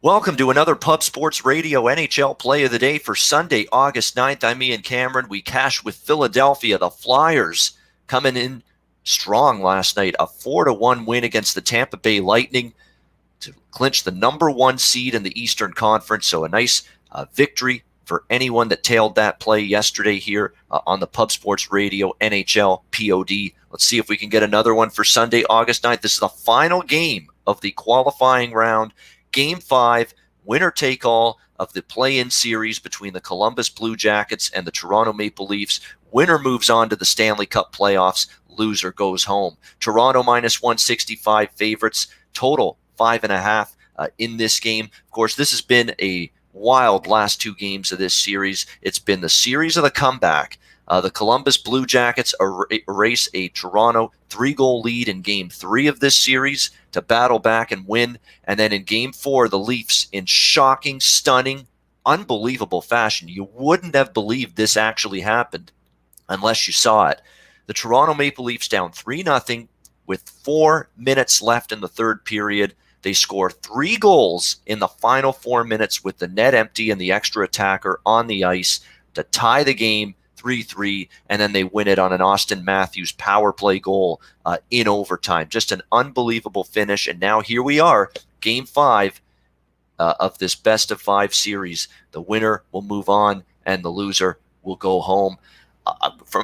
Welcome to another Pub Sports Radio NHL Play of the Day for Sunday, August 9th. I'm Ian Cameron. We cash with Philadelphia. The Flyers coming in strong last night. A 4-1 win against the Tampa Bay Lightning to clinch the number one seed in the Eastern Conference. So a nice victory for anyone that tailed that play yesterday here on the Pub Sports Radio NHL POD. Let's see if we can get another one for Sunday, August 9th. This is the final game of the qualifying round. Game 5, winner-take-all of the play-in series between the Columbus Blue Jackets and the Toronto Maple Leafs. Winner moves on to the Stanley Cup playoffs. Loser goes home. Toronto minus 165 favorites. Total 5.5 in this game. Of course, this has been a wild last two games of this series. It's been the series of the comeback. The Columbus Blue Jackets erase a Toronto 3-goal lead in Game 3 of this series to battle back and win. And then in Game 4, the Leafs, in shocking, stunning, unbelievable fashion, you wouldn't have believed this actually happened unless you saw it. The Toronto Maple Leafs down 3-0 with 4 minutes left in the third period. They score 3 goals in the final 4 minutes with the net empty and the extra attacker on the ice to tie the game 3-3, and then they win it on an Austin Matthews power play goal in overtime. Just an unbelievable finish, and now here we are, Game 5 of this best-of-5 series. The winner will move on, and the loser will go home.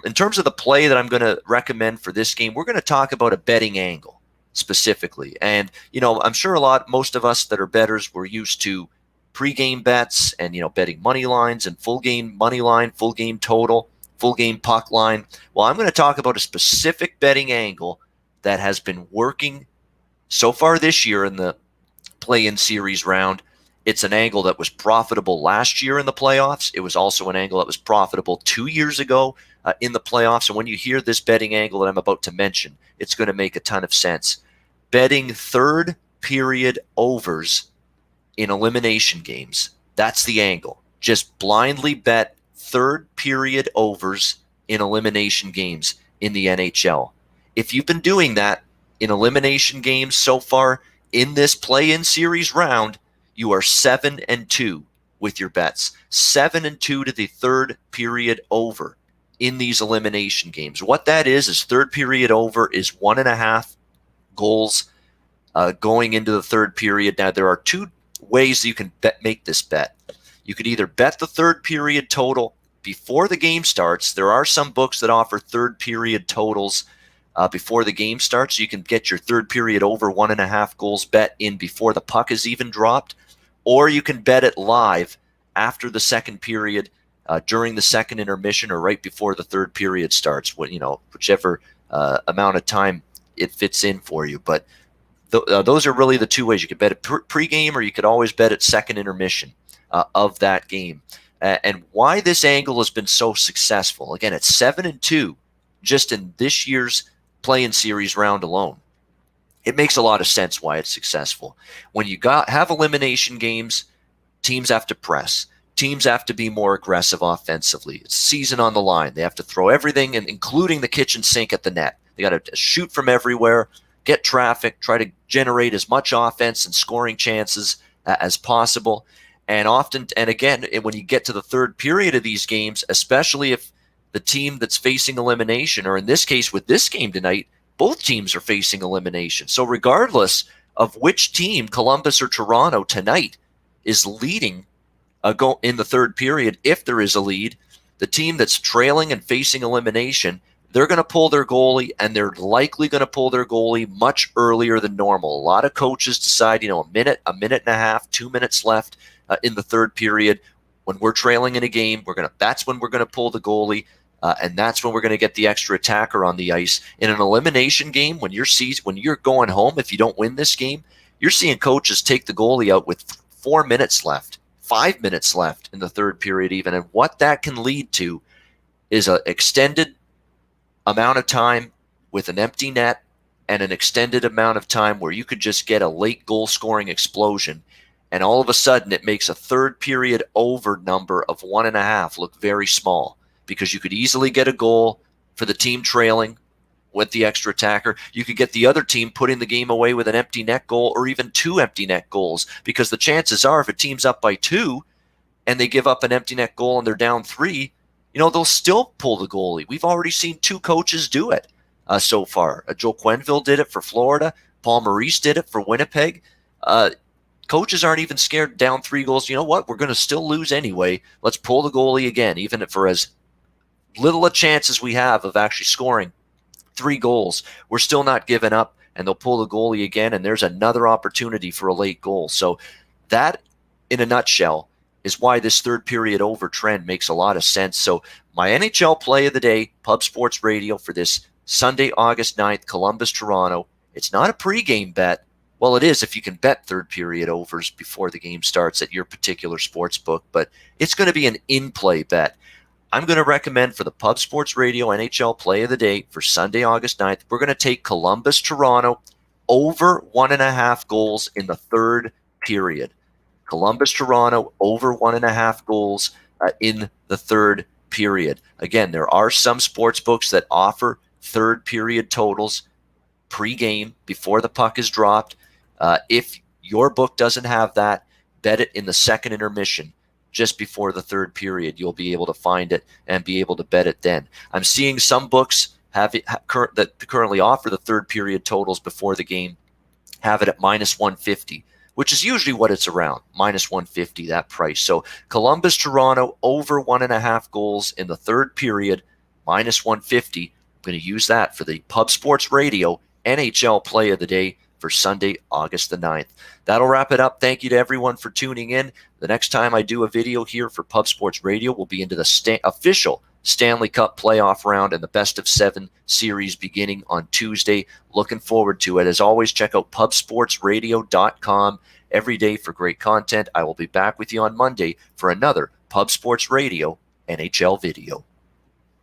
In terms of the play that I'm going to recommend for this game, we're going to talk about a betting angle specifically. And, I'm sure most of us that are bettors, we're used to pre-game bets and, betting money lines and full game money line, full game total, full game puck line. Well, I'm going to talk about a specific betting angle that has been working so far this year in the play-in series round. It's an angle that was profitable last year in the playoffs. It was also an angle that was profitable 2 years ago in the playoffs. And when you hear this betting angle that I'm about to mention, it's going to make a ton of sense. Betting third period overs in elimination games. That's the angle. Just blindly bet third period overs in elimination games in the NHL. If you've been doing that in elimination games so far in this play-in series round, you are 7-2 with your bets. 7-2 to the third period over in these elimination games. What that is third period over is 1.5 goals going into the third period. Now, there are two ways you can make this bet. You could either bet the third period total before the game starts. There are some books that offer third period totals before the game starts. So you can get your third period over 1.5 goals bet in before the puck is even dropped. Or you can bet it live after the second period, during the second intermission, or right before the third period starts, whichever amount of time it fits in for you. But those are really the two ways. You could bet it pre-game, or you could always bet it second intermission of that game. And why this angle has been so successful, again, it's 7-2 just in this year's play-in series round alone. It makes a lot of sense why it's successful. When you have elimination games, teams have to press. Teams have to be more aggressive offensively. It's season on the line. They have to throw everything, including the kitchen sink, at the net. They got to shoot from everywhere, get traffic, try to generate as much offense and scoring chances as possible. And often, and again, when you get to the third period of these games, especially if the team that's facing elimination, or in this case with this game tonight, both teams are facing elimination. So regardless of which team, Columbus or Toronto, tonight is leading in the third period, if there is a lead, the team that's trailing and facing elimination, they're going to pull their goalie, and they're likely going to pull their goalie much earlier than normal. A lot of coaches decide, a minute and a half, 2 minutes left in the third period. When we're trailing in a game, that's when we're going to pull the goalie, and that's when we're going to get the extra attacker on the ice. In an elimination game, when you're going home, if you don't win this game, you're seeing coaches take the goalie out with 4 minutes left, 5 minutes left in the third period even. And what that can lead to is an extended amount of time with an empty net, and an extended amount of time where you could just get a late goal scoring explosion. And all of a sudden it makes a third period over number of 1.5 look very small, because you could easily get a goal for the team trailing with the extra attacker. You could get the other team putting the game away with an empty net goal or even 2 empty net goals, because the chances are if a team's up by 2 and they give up an empty net goal and they're down 3, they'll still pull the goalie. We've already seen 2 coaches do it so far. Joe Quenneville did it for Florida. Paul Maurice did it for Winnipeg. Coaches aren't even scared down 3 goals. You know what? We're going to still lose anyway. Let's pull the goalie again, even for as little a chance as we have of actually scoring 3 goals. We're still not giving up, and they'll pull the goalie again, and there's another opportunity for a late goal. So that, in a nutshell, is why this third period over trend makes a lot of sense. So my NHL play of the day, Pub Sports Radio, for this Sunday, August 9th, Columbus, Toronto. It's not a pregame bet. Well, it is if you can bet third period overs before the game starts at your particular sports book, but it's going to be an in-play bet. I'm going to recommend for the Pub Sports Radio NHL play of the day for Sunday, August 9th, we're going to take Columbus, Toronto over 1.5 goals in the third period. Columbus, Toronto over 1.5 goals in the third period. Again, there are some sports books that offer third period totals pre-game before the puck is dropped. If your book doesn't have that, bet it in the second intermission just before the third period. You'll be able to find it and be able to bet it then. I'm seeing some books that currently offer the third period totals before the game have it at -150, which is usually what it's around, -150, that price. So Columbus, Toronto over 1.5 goals in the third period, -150. I'm going to use that for the Pub Sports Radio NHL play of the day for Sunday, August the 9th. That'll wrap it up. Thank you to everyone for tuning in. The next time I do a video here for Pub Sports Radio, we'll be into the official Stanley Cup playoff round and the best of 7 series beginning on Tuesday. Looking forward to it. As always, check out pubsportsradio.com every day for great content. I will be back with you on Monday for another Pub Sports Radio NHL video.